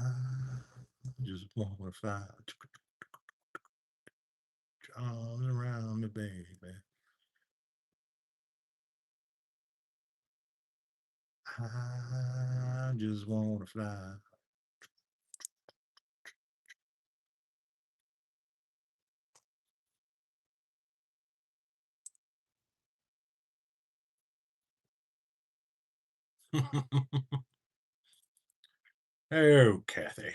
I just wanna fly all around me, baby. I just wanna fly. Oh, Kathy.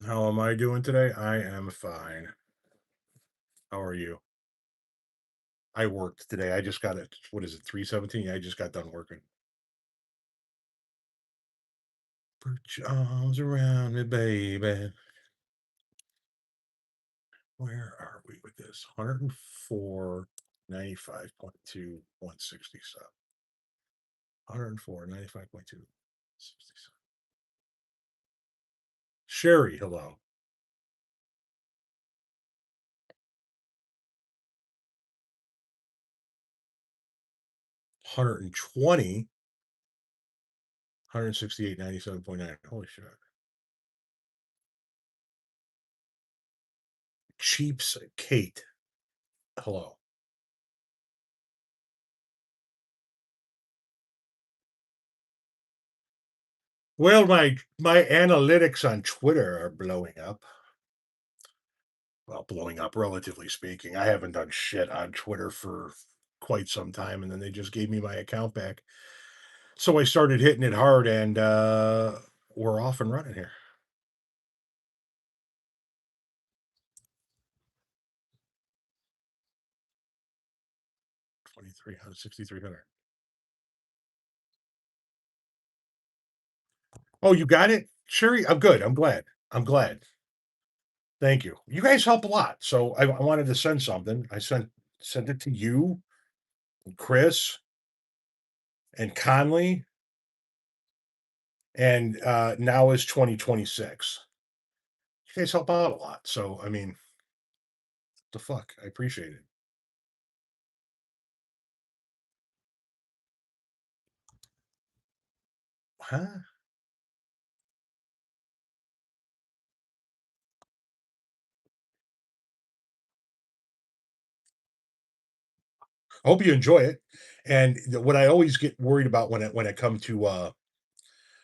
How am I doing today? I am fine. How are you? I worked today. I just got it. What is it? 3:17. I just got done working. Put your arms around me, baby. Where are we with this? 104, 95.2, 167. 104, 95.2, 67. Sherry, hello. 120, 168, 97.9. Holy shit. Cheaps Kate, hello. Well, my analytics on Twitter are blowing up. Well, blowing up, relatively speaking. I haven't done shit on Twitter for quite some time, and then they just gave me my account back. So I started hitting it hard, and we're off and running here. 2,300, 6,300. Oh, you got it? Sherry? I'm good. I'm glad. I'm glad. Thank you. You guys help a lot. So I wanted to send something. I sent it to you, and Chris, and Conley, and now is 2026. You guys help out a lot. So I mean, the fuck? I appreciate it. Huh? I hope you enjoy it. And what I always get worried about when I come to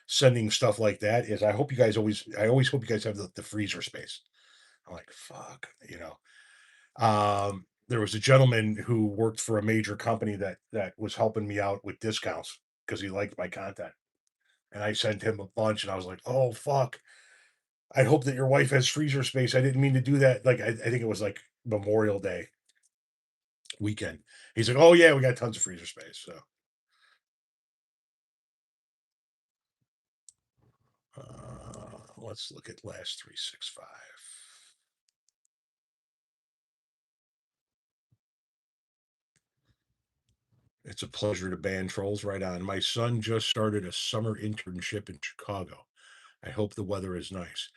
sending stuff like that is I always hope you guys have the freezer space. I'm like, fuck, you know. There was a gentleman who worked for a major company that was helping me out with discounts because he liked my content. And I sent him a bunch, and I was like, "Oh fuck! I hope that your wife has freezer space. I didn't mean to do that." Like, I think it was like Memorial Day weekend. He's like, "Oh yeah, we got tons of freezer space." So let's look at last 365. It's a pleasure to ban trolls. Right on. My son just started a summer internship in Chicago. I hope the weather is nice.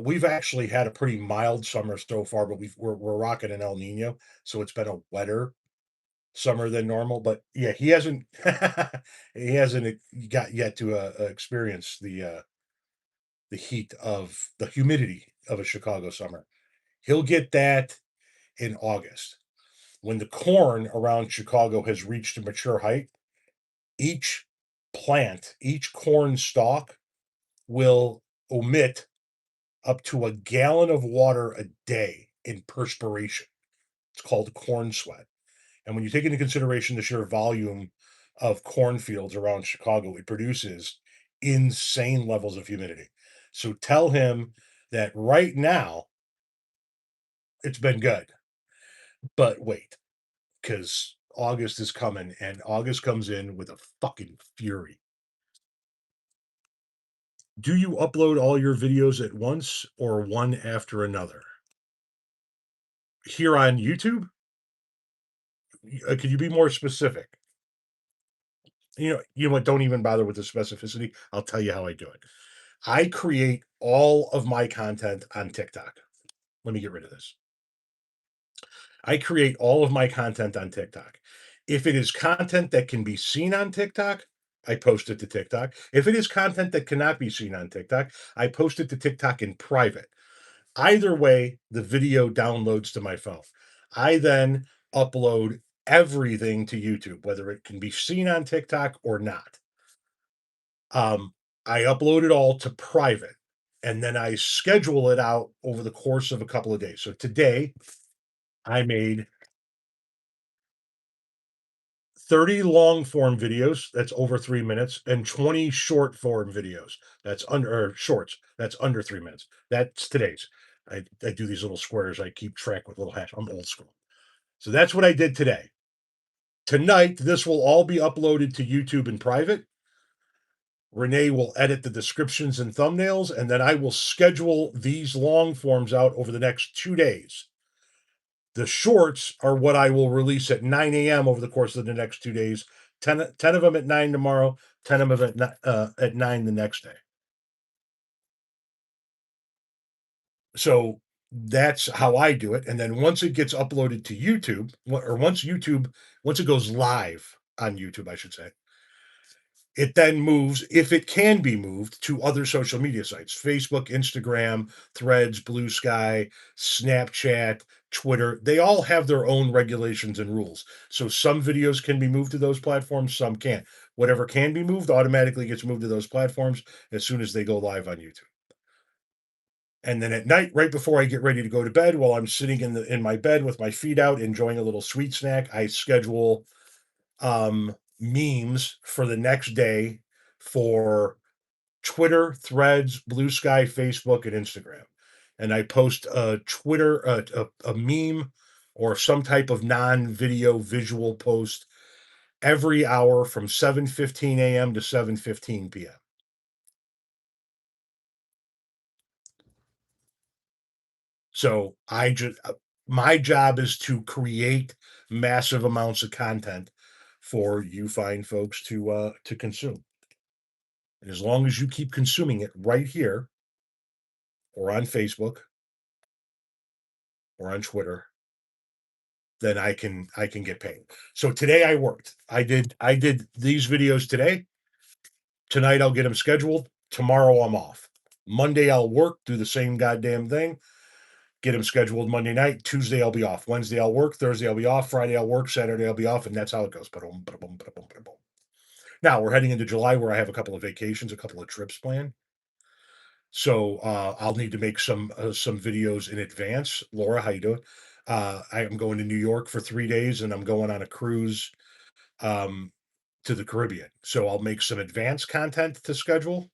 We've actually had a pretty mild summer so far, but we're rocking an El Nino, so it's been a wetter summer than normal. But yeah, he hasn't he hasn't got yet to experience the heat of the humidity of a Chicago summer. He'll get that in August when the corn around Chicago has reached a mature height. Each each corn stalk will emit up to a gallon of water a day in perspiration. It's called corn sweat. And when you take into consideration the sheer volume of cornfields around Chicago, it produces insane levels of humidity. So tell him that right now it's been good, but wait, because August is coming and August comes in with a fucking fury. Do you upload all your videos at once or one after another? Here on YouTube? Could you be more specific? You know what? Don't even bother with the specificity. I'll tell you how I do it. I create all of my content on TikTok. Let me get rid of this. I create all of my content on TikTok. If it is content that can be seen on TikTok, I post it to TikTok. If it is content that cannot be seen on TikTok, I post it to TikTok in private. Either way, the video downloads to my phone. I then upload everything to YouTube, whether it can be seen on TikTok or not. Um, I upload it all to private, and then I schedule it out over the course of a couple of days. So today, I made 30 long form videos, that's over 3 minutes, and 20 short form videos, that's under or shorts, that's under 3 minutes. That's today's. I do these little squares, I keep track with little hash. I'm old school. So that's what I did today. Tonight, this will all be uploaded to YouTube in private. Renee will edit the descriptions and thumbnails, and then I will schedule these long forms out over the next 2 days. The shorts are what I will release at 9 a.m. over the course of the next 2 days. 10 of them at 9 tomorrow, 10 of them at 9 the next day. So that's how I do it. And then once it gets uploaded to YouTube, or once it goes live on YouTube, I should say, it then moves, if it can be moved, to other social media sites: Facebook, Instagram, Threads, Blue Sky, Snapchat, Twitter. They all have their own regulations and rules. So some videos can be moved to those platforms, some can't. Whatever can be moved automatically gets moved to those platforms as soon as they go live on YouTube. And then at night, right before I get ready to go to bed, while I'm sitting in my bed with my feet out, enjoying a little sweet snack, I schedule memes for the next day for Twitter, Threads, Blue Sky, Facebook, and Instagram. And I post a a meme or some type of non-video visual post every hour from 7:15 a.m. to 7:15 p.m. So my job is to create massive amounts of content for you fine folks to consume. And as long as you keep consuming it right here or on Facebook or on Twitter, then I can get paid. So today I worked. I did these videos today. Tonight I'll get them scheduled. Tomorrow I'm off. Monday I'll work, do the same goddamn thing, get them scheduled Monday night. Tuesday I'll be off. Wednesday I'll work. Thursday I'll be off. Friday I'll work. Saturday I'll be off, and that's how it goes. Ba-dum, ba-dum, ba-dum, ba-dum. Now we're heading into July where I have a couple of vacations, a couple of trips planned. So I'll need to make some videos in advance. Laura, how you doing? I am going to New York for 3 days, and I'm going on a cruise um, to the Caribbean. So I'll make some advanced content to schedule,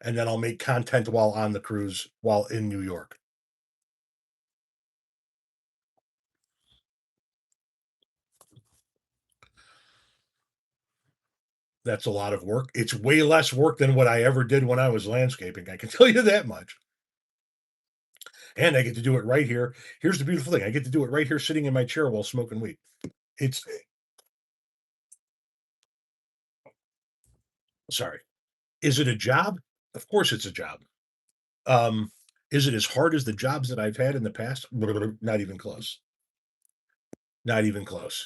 and then I'll make content while on the cruise while in New York. That's a lot of work. It's way less work than what I ever did when I was landscaping. I can tell you that much. And I get to do it right here. Here's the beautiful thing: I get to do it right here, sitting in my chair while smoking weed. It's sorry. Is it a job? Of course, it's a job. Um, is it as hard as the jobs that I've had in the past? Not even close. Not even close.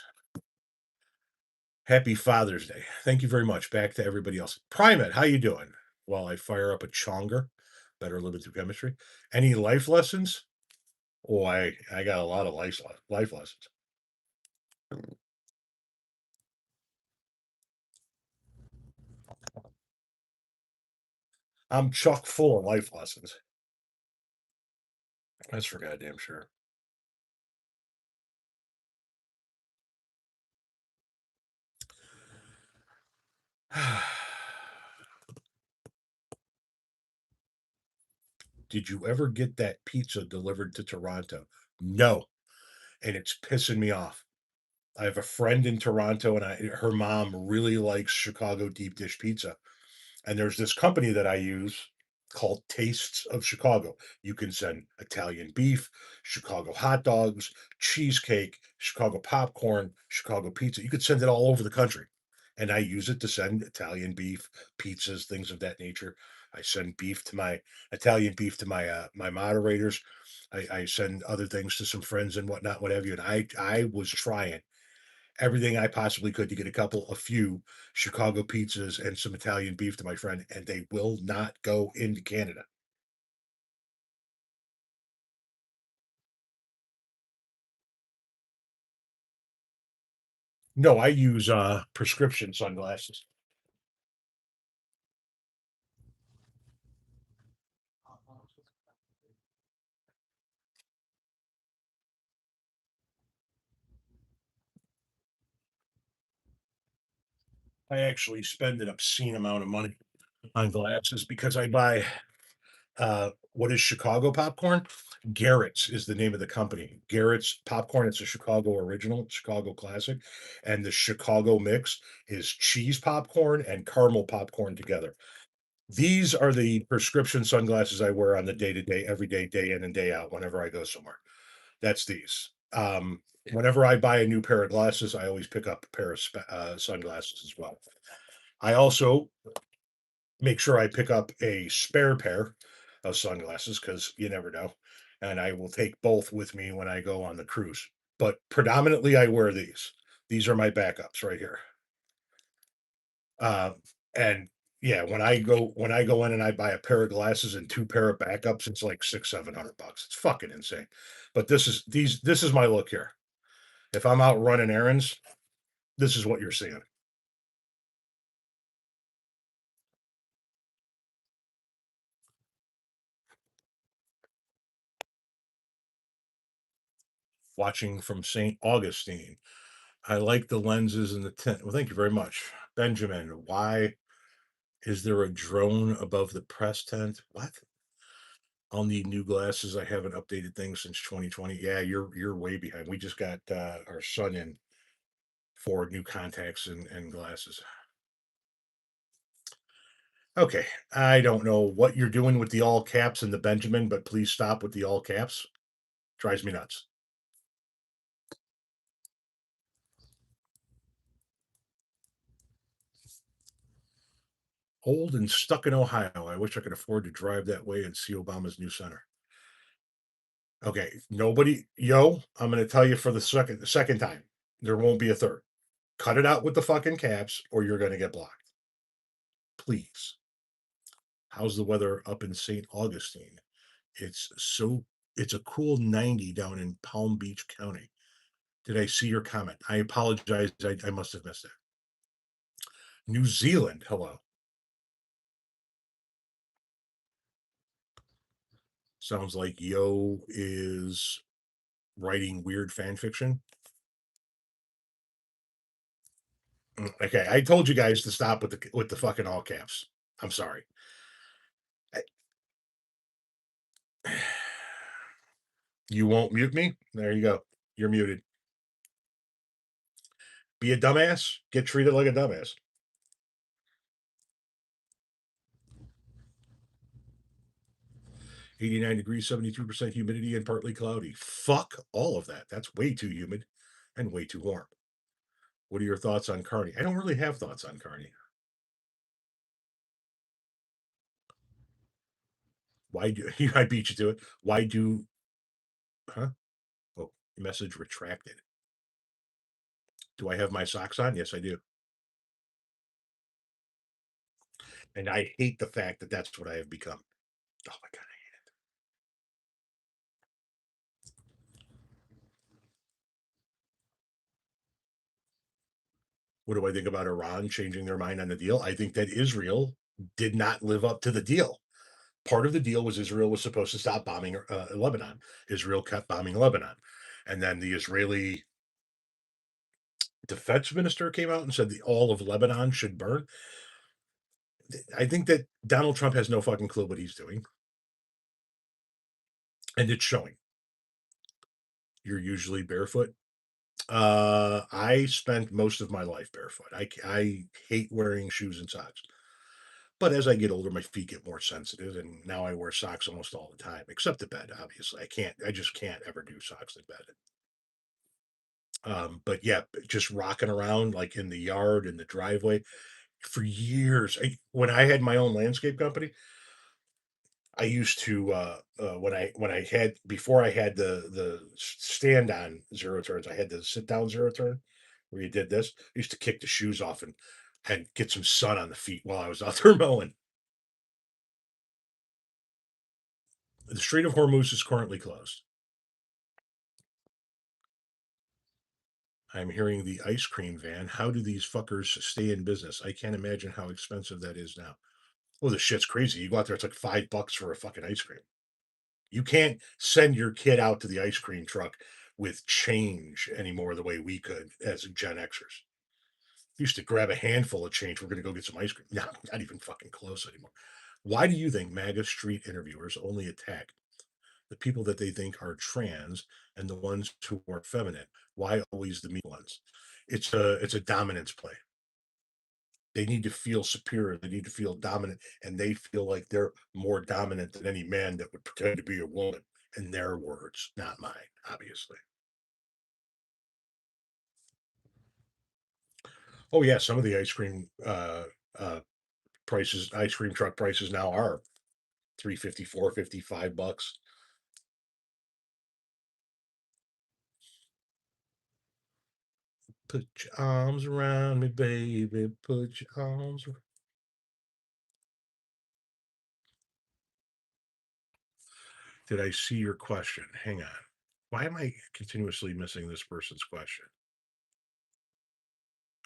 Happy Father's Day. Thank you very much. Back to everybody else. Primate, how you doing? While I fire up a chonger, better living through chemistry. Any life lessons? Oh, I got a lot of life lessons. I'm chock full of life lessons. That's for goddamn sure. Did you ever get that pizza delivered to Toronto? No, and it's pissing me off. I have a friend in Toronto, and her mom really likes Chicago deep dish pizza. And there's this company that I use called Tastes of Chicago. You can send Italian beef, Chicago hot dogs, cheesecake, Chicago popcorn, Chicago pizza. You could send it all over the country. and I use it to send Italian beef, pizzas, things of that nature. I send beef to my Italian beef to my moderators. I send other things to some friends and whatnot, what have you. And I was trying everything I possibly could to get a few Chicago pizzas and some Italian beef to my friend, and they will not go into Canada. No, I use prescription sunglasses. I actually spend an obscene amount of money on glasses because I buy what is Chicago popcorn? Garrett's is the name of the company. Garrett's popcorn. It's a Chicago original, Chicago classic, and the Chicago mix is cheese popcorn and caramel popcorn together. These are the prescription sunglasses I wear on the day to day, every day, day in and day out. Whenever I go somewhere, that's these. Whenever I buy a new pair of glasses, I always pick up a pair of sunglasses as well. I also make sure I pick up a spare pair of sunglasses because you never know. And I will take both with me when I go on the cruise. But predominantly, I wear these. These are my backups right here. Uh, and yeah, when I go in and I buy a pair of glasses and two pair of backups, it's like 600, 700 bucks. It's fucking insane. But this is my look here. If I'm out running errands, this is what you're seeing. Watching from St. Augustine. I like the lenses and the tint. Well, thank you very much. Benjamin, why is there a drone above the press tent? What? I'll need new glasses. I haven't updated things since 2020. Yeah, you're way behind. We just got our son in for new contacts and glasses. Okay. I don't know what you're doing with the all caps and the Benjamin, but please stop with the all caps. Drives me nuts. Old and stuck in Ohio. I wish I could afford to drive that way and see Obama's new center. Okay, nobody, yo, I'm going to tell you for the second time. There won't be a third. Cut it out with the fucking caps, or you're going to get blocked. Please. How's the weather up in St. Augustine? It's so it's a cool 90 down in Palm Beach County. Did I see your comment? I apologize. I must have missed it. New Zealand. Hello. Sounds like Yo is writing weird fan fiction. Okay, I told you guys to stop with the fucking all caps. I'm sorry. You won't mute me? There you go. You're muted. Be a dumbass. Get treated like a dumbass. 89 degrees, 72% humidity, and partly cloudy. Fuck all of that. That's way too humid and way too warm. What are your thoughts on Carney? I don't really have thoughts on Carney. Why do I beat you to it? Why do, huh? Oh, message retracted. Do I have my socks on? Yes, I do. And I hate the fact that that's what I have become. Oh my God. What do I think about Iran changing their mind on the deal? I think that Israel did not live up to the deal. Part of the deal was Israel was supposed to stop bombing Lebanon. Israel kept bombing Lebanon. And then the Israeli defense minister came out and said all of Lebanon should burn. I think that Donald Trump has no fucking clue what he's doing. And it's showing. You're usually barefoot. I spent most of my life barefoot. I hate wearing shoes and socks. But as I get older, my feet get more sensitive, and now I wear socks almost all the time, except the bed. Obviously, I just can't ever do socks in bed. But yeah, just rocking around like in the yard, in the driveway for years. When I had my own landscape company, I used to when I had before I had the stand on zero turns, I had the sit down zero turn where you did this. I used to kick the shoes off and get some sun on the feet while I was out there mowing. The Strait of Hormuz is currently closed. I'm hearing the ice cream van. How do these fuckers stay in business? I can't imagine how expensive that is now. Well, the shit's crazy. You go out there, it's like $5 for a fucking ice cream. You can't send your kid out to the ice cream truck with change anymore the way we could as Gen Xers. Used to grab a handful of change. We're going to go get some ice cream. No, not even fucking close anymore. Why do you think MAGA street interviewers only attack the people that they think are trans and the ones who are feminine? Why always the mean ones? It's a dominance play. They need to feel superior. They need to feel dominant, and they feel like they're more dominant than any man that would pretend to be a woman. In their words, not mine, obviously. Oh yeah, some of the uh, ice cream truck prices now are 350, 450, $5. Put your arms around me, baby. Put your arms. Did I see your question? Hang on. Why am I continuously missing this person's question?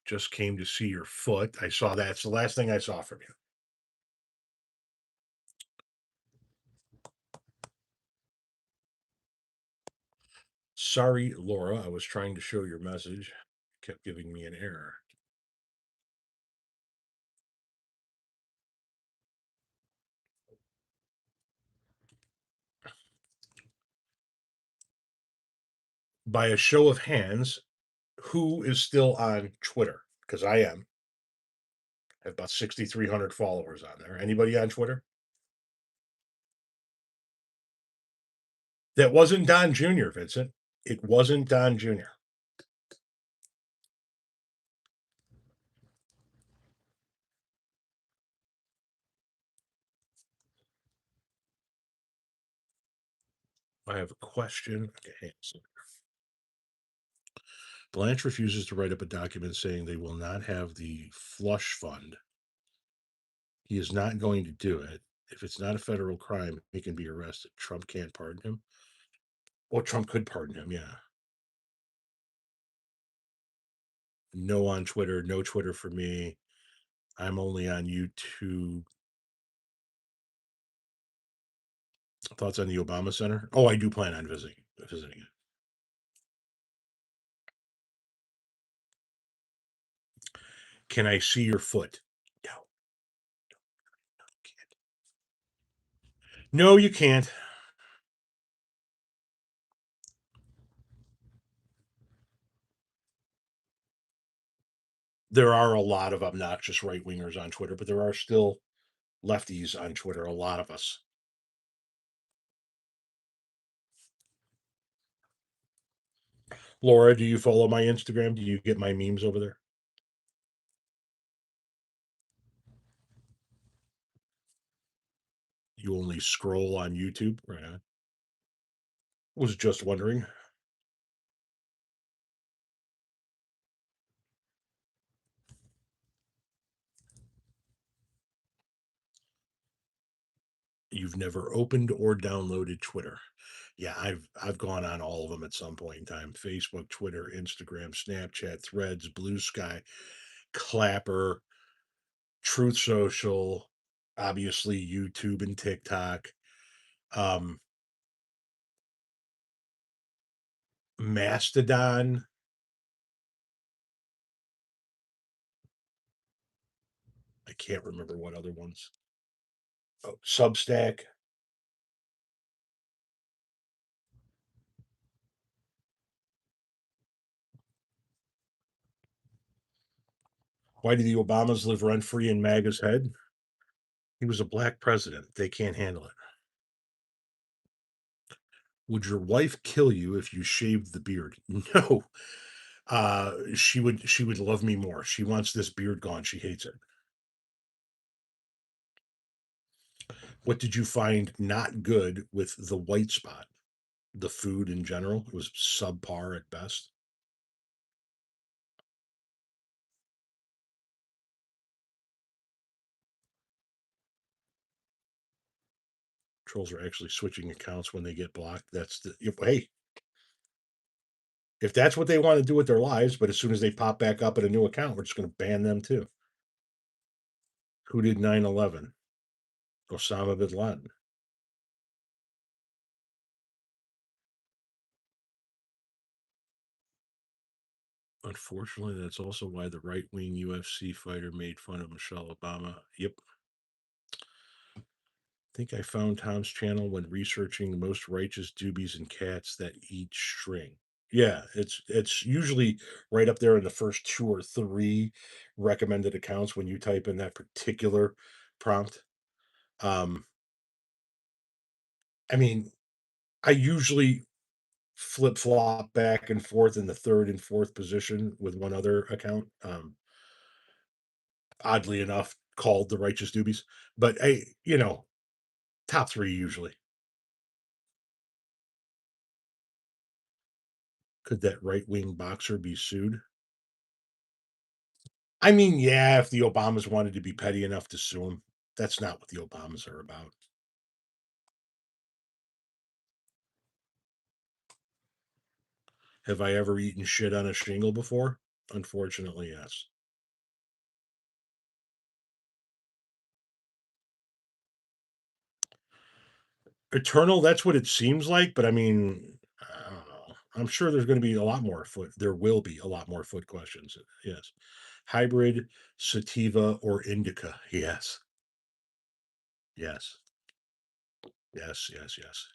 Just came to see your foot. I saw that. It's the last thing I saw from you. Sorry, Laura. I was trying to show your message. Kept giving me an error. By a show of hands, who is still on Twitter? Because I am. I have about 6,300 followers on there. Anybody on Twitter? That wasn't Don Jr., Vincent. It wasn't Don Jr. I have a question. Okay, so Blanche refuses to write up a document saying they will not have the flush fund. He is not going to do it. If it's not a federal crime, he can be arrested. Trump can't pardon him. Well, Trump could pardon him, yeah. No on Twitter, no Twitter for me. I'm only on YouTube. Thoughts on the Obama Center? Oh, I do plan on visiting it. Can I see your foot? No, can't. No, you can't. There are a lot of obnoxious right wingers on Twitter, but there are still lefties on Twitter. A lot of us. Laura, do you follow my Instagram? Do you get my memes over there? You only scroll on YouTube? Right on. Was just wondering. You've never opened or downloaded Twitter. Yeah, I've gone on all of them at some point in time. Facebook, Twitter, Instagram, Snapchat, Threads, Blue Sky, Clapper, Truth Social, obviously YouTube and TikTok. Um, Mastodon. I can't remember what other ones. Oh, Substack. Why do the Obamas live rent free in MAGA's head? He was a black president. They can't handle it. Would your wife kill you if you shaved the beard? No. She would love me more. She wants this beard gone. She hates it. What did you find not good with the white spot? The food in general was subpar at best. Trolls are actually switching accounts when they get blocked. Hey, if that's what they want to do with their lives, but as soon as they pop back up at a new account, we're just going to ban them too. Who did 9/11? Osama bin Laden. Unfortunately, that's also why the right wing UFC fighter made fun of Michelle Obama. Yep. Think I found Tom's channel when researching the most righteous doobies and cats that eat string. Yeah, it's usually right up there in the first two or three recommended accounts when you type in that particular prompt. Um, I mean, I usually flip flop back and forth in the third and fourth position with one other account. Oddly enough, called the Righteous Doobies, but top three usually. Could that right wing boxer be sued? I mean, yeah, if the Obamas wanted to be petty enough to sue him, that's not what the Obamas are about. Have I ever eaten shit on a shingle before? Unfortunately, yes. Eternal, that's what it seems like, but I mean, I don't know. I'm sure there's going to be a lot more foot. There will be a lot more foot questions. Yes. Hybrid, sativa, or indica? Yes. Yes. Yes. Yes. Yes.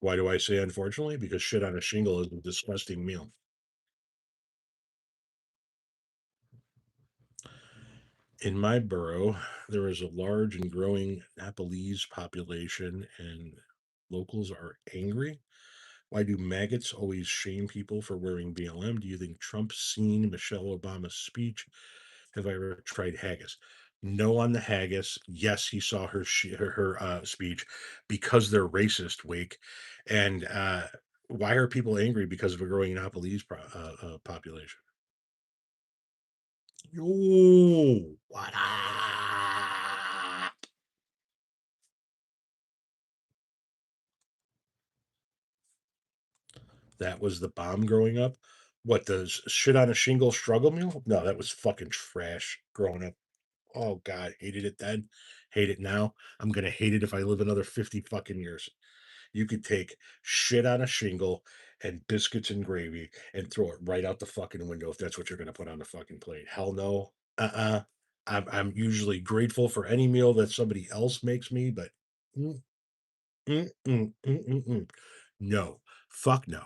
Why do I say unfortunately? Because shit on a shingle is a disgusting meal. In my borough, there is a large and growing Nepalese population, and locals are angry. Why do maggots always shame people for wearing BLM? Do you think Trump's seen Michelle Obama's speech? Have I ever tried haggis? No on the haggis. Yes, he saw her speech because they're racist. Wake, and why are people angry because of a growing Nepalese population? Yo, what up? That was the bomb growing up. What the shit on a shingle struggle meal? No, that was fucking trash growing up. Oh god, hated it then, hate it now. I'm gonna hate it if I live another 50 fucking years. You could take shit on a shingle and biscuits and gravy and throw it right out the fucking window if that's what you're gonna put on the fucking plate. Hell no. Uh-uh. I'm usually grateful for any meal that somebody else makes me, but mm, mm, mm, mm, mm, mm. No. Fuck no.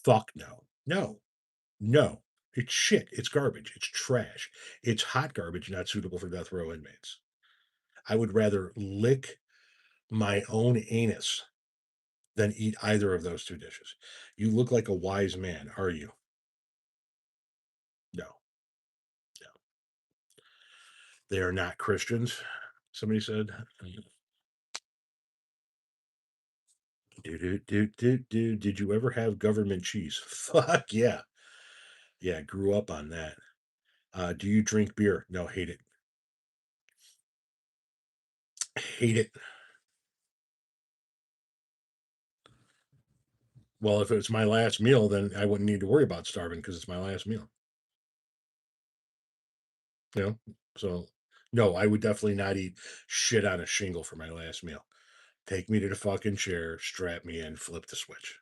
Fuck no. No. No. It's shit. It's garbage. It's trash. It's hot garbage not suitable for death row inmates. I would rather lick my own anus than eat either of those two dishes. You look like a wise man, are you? No, no. They are not Christians, somebody said. Did you ever have government cheese? Fuck yeah. Yeah, grew up on that. Do you drink beer? No, hate it. Hate it. Well, if it's my last meal, then I wouldn't need to worry about starving because it's my last meal. You know? So no, I would definitely not eat shit on a shingle for my last meal. Take me to the fucking chair, strap me in, flip the switch.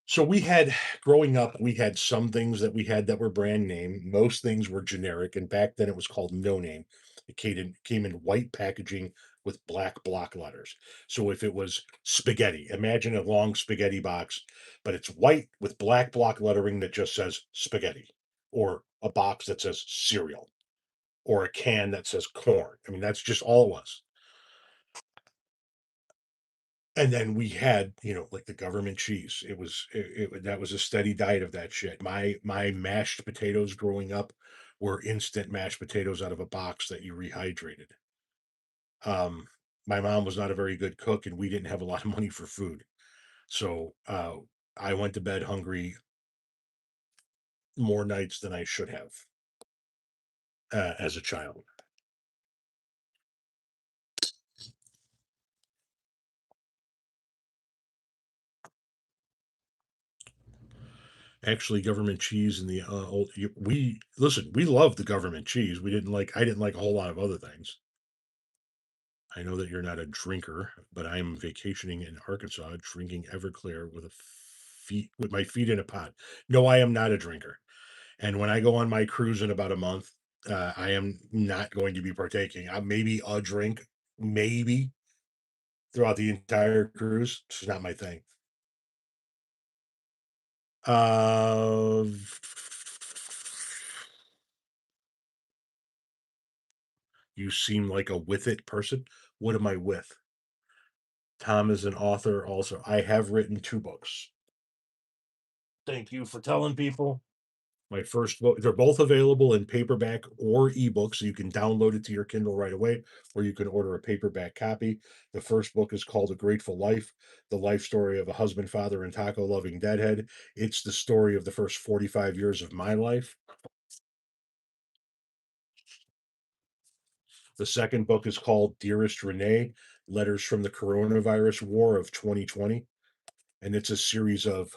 So we had growing up, we had some things that we had that were brand name. Most things were generic, and back then it was called no name. It came in white packaging with black block letters. So if it was spaghetti, imagine a long spaghetti box, but it's white with black block lettering that just says spaghetti, or a box that says cereal, or a can that says corn. I mean, that's just all it was. And then we had, like the government cheese. That was a steady diet of that shit. My mashed potatoes growing up were instant mashed potatoes out of a box that you rehydrated. Um, my mom was not a very good cook, and we didn't have a lot of money for food. So I went to bed hungry more nights than I should have as a child. Actually, government cheese and the we listen. We loved the government cheese. I didn't like a whole lot of other things. I know that you're not a drinker, but I'm vacationing in Arkansas, drinking Everclear with my feet in a pot. No, I am not a drinker. And when I go on my cruise in about a month, I am not going to be partaking. Maybe a drink, maybe throughout the entire cruise. It's not my thing. Uh, you seem like a with it person. What am I with? Tom is an author also. I have written two books. Thank you for telling people. My first book, they're both available in paperback or ebook, so you can download it to your Kindle right away, or you can order a paperback copy. The first book is called A Grateful Life, the life story of a husband, father, and taco loving deadhead. It's the story of the first 45 years of my life. The second book is called Dearest Renee, Letters from the Coronavirus War of 2020. And it's a series of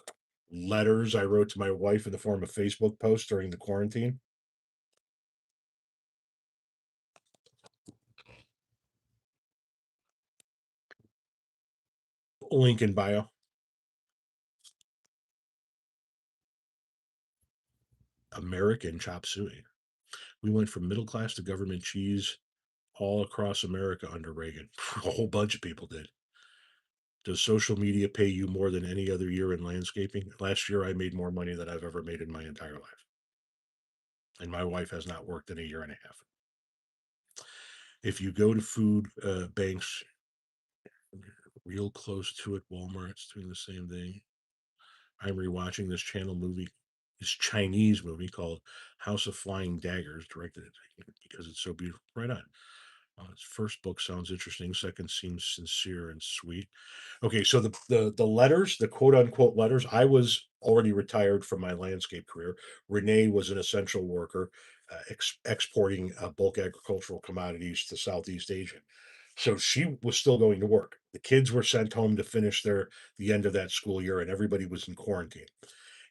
letters I wrote to my wife in the form of Facebook posts during the quarantine. Link in bio. American chop suey. We went from middle class to government cheese all across America under Reagan. A whole bunch of people did. Does social media pay you more than any other year in landscaping? Last year, I made more money than I've ever made in my entire life. And my wife has not worked in a year and a half. If you go to food banks real close to it, Walmart's doing the same thing. I'm rewatching this Chinese movie called House of Flying Daggers, directed because it's so beautiful. Right on. His first book sounds interesting. Second seems sincere and sweet. Okay, so the letters, the quote unquote letters, I was already retired from my landscape career. Renee was an essential worker, exporting bulk agricultural commodities to Southeast Asia. So she was still going to work. The kids were sent home to finish the end of that school year, and everybody was in quarantine.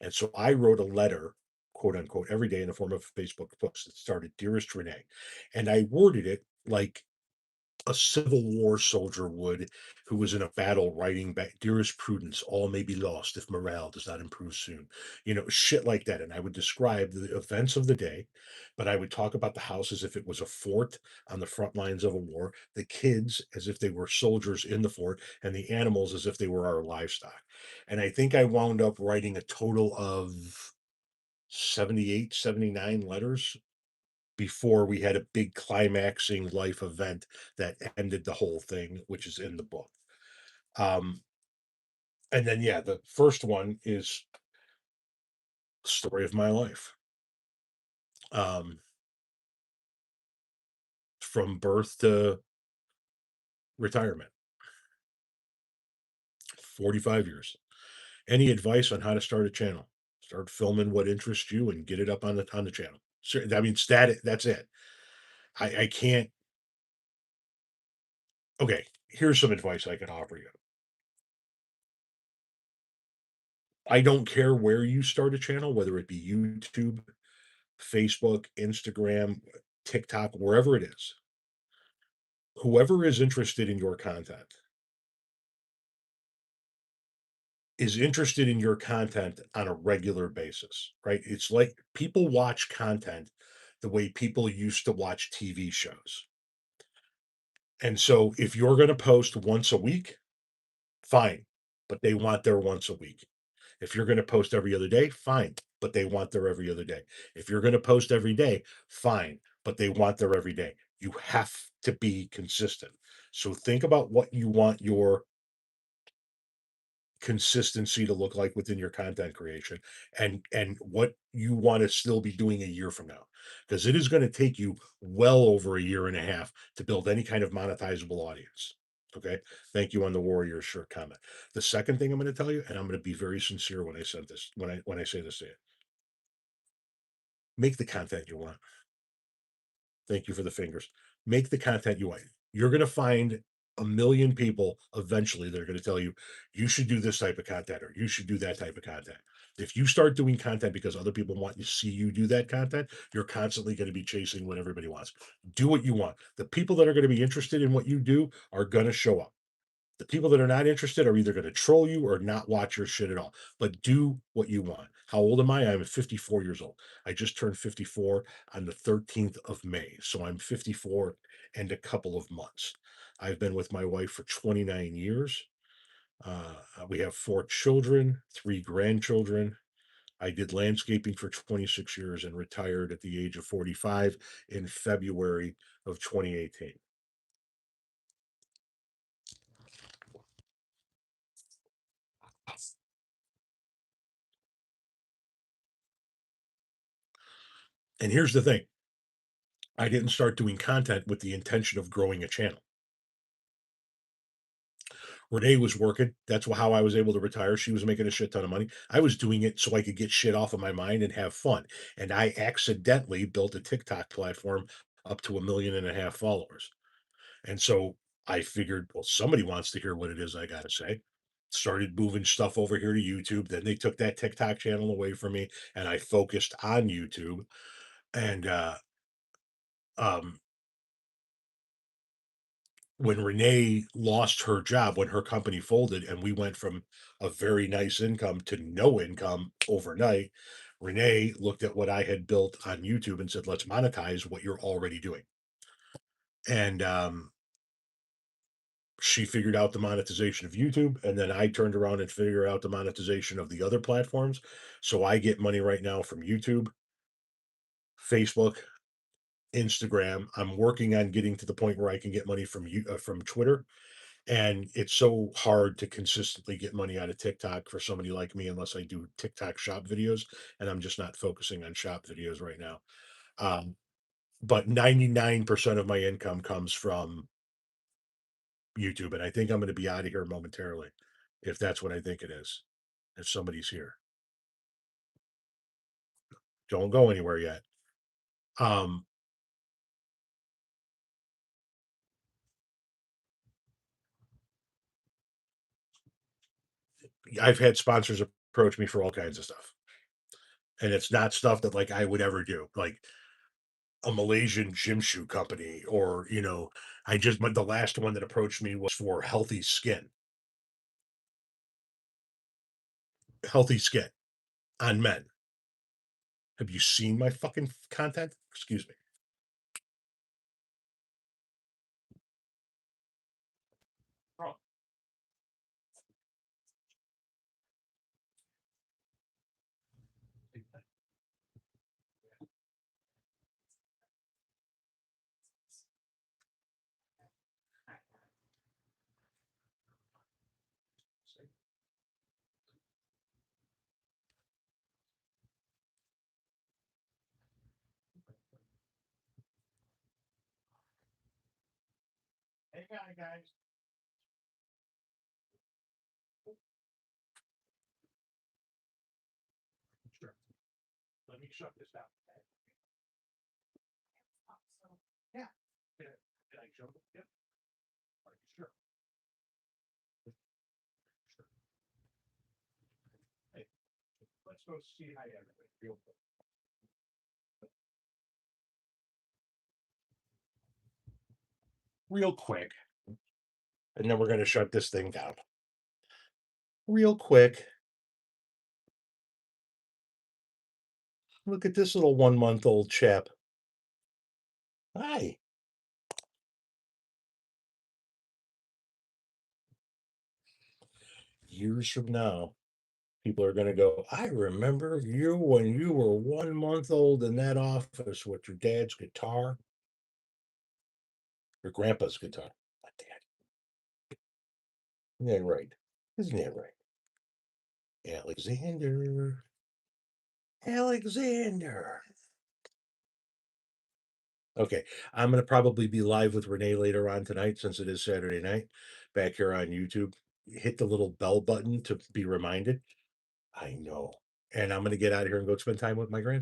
And so I wrote a letter, quote unquote, every day in the form of a Facebook post that started "Dearest Renee," and I worded it like a Civil War soldier would, who was in a battle writing back, "Dearest Prudence, all may be lost if morale does not improve soon." Shit like that. And I would describe the events of the day, but I would talk about the house as if it was a fort on the front lines of a war, the kids as if they were soldiers in the fort, and the animals as if they were our livestock. And I think I wound up writing a total of 78, 79 letters before we had a big climaxing life event that ended the whole thing, which is in the book. Um, and then yeah, the first one is story of my life. Um, from birth to retirement, 45 years. Any advice on how to start a channel? Start filming what interests you and get it up on the channel. So, I mean, that's it. I can't. Okay, here's some advice I can offer you. I don't care where you start a channel, whether it be YouTube, Facebook, Instagram, TikTok, wherever it whoever is interested in your content is interested in your content on a regular basis, right? It's like people watch content the way people used to watch TV shows. And so if you're going to post once a week, fine, but they want their once a week. If you're going to post every other day, fine, but they want their every other day. If you're going to post every day, fine, but they want their every day. You have to be consistent. So think about what you want your consistency to look like within your content creation and what you want to still be doing a year from now, because it is going to take you well over a year and a half to build any kind of monetizable audience. Okay, thank you on the warrior shirt comment. The second thing I'm going to tell you, and I'm going to be very sincere when I said this, when I say this to you, make the content you want. Thank you for the fingers. Make the content you want. You're going to find a million people eventually that are going to tell you, you should do this type of content or you should do that type of content. If you start doing content because other people want to see you do that content, you're constantly going to be chasing what everybody wants. Do what you want. The people that are going to be interested in what you do are going to show up. The people that are not interested are either going to troll you or not watch your shit at all. But do what you want. How old am I? I'm 54 years old. I just turned 54 on the 13th of May. So I'm 54 and a couple of months. I've been with my wife for 29 years. We have 4 children, 3 grandchildren. I did landscaping for 26 years and retired at the age of 45 in February of 2018. And here's the thing, I didn't start doing content with the intention of growing a channel. Renee was working. That's how I was able to retire. She was making a shit ton of money. I was doing it so I could get shit off of my mind and have fun. And I accidentally built a TikTok platform up to 1.5 million followers. And so I figured, well, somebody wants to hear what it is I got to say. Started moving stuff over here to YouTube. Then they took that TikTok channel away from me and I focused on YouTube. And um, when Renee lost her job, when her company folded, and we went from a very nice income to no income overnight, Renee looked at what I had built on YouTube and said, let's monetize what you're already doing. And she figured out the monetization of YouTube, and then I turned around and figured out the monetization of the other platforms. So I get money right now from YouTube, Facebook, Instagram. I'm working on getting to the point where I can get money from you from Twitter. And it's so hard to consistently get money out of TikTok for somebody like me unless I do TikTok shop videos, and I'm just not focusing on shop videos right now. Um, but 99% of my income comes from YouTube, and I think I'm going to be out of here momentarily, if that's what I think it is. If somebody's here, don't go anywhere yet. Um, I've had sponsors approach me for all kinds of stuff, and it's not stuff that like I would ever do. Like a Malaysian gym shoe company, or I just but the last one that approached me was for healthy skin on men. Have you seen my fucking content? Excuse me. Oh, hey, guys. Sure. Let me shut this down. Yeah. Did I jump? Yep. Are you sure? Sure. Hey, let's go see hi everybody real quick. Real quick. And then we're gonna shut this thing down. Real quick. Look at this little 1 month old chap. Hi. Years from now, People are gonna go, "I remember you when you were 1 month old in that office with your dad's guitar, your grandpa's guitar." My dad. Isn't that right? Isn't that right? Alexander, Alexander. Okay, I'm gonna probably be live with Renee later on tonight since it is Saturday night back here on YouTube. Hit the little bell button to be reminded. I know. And I'm gonna get out of here and go spend time with my grandson.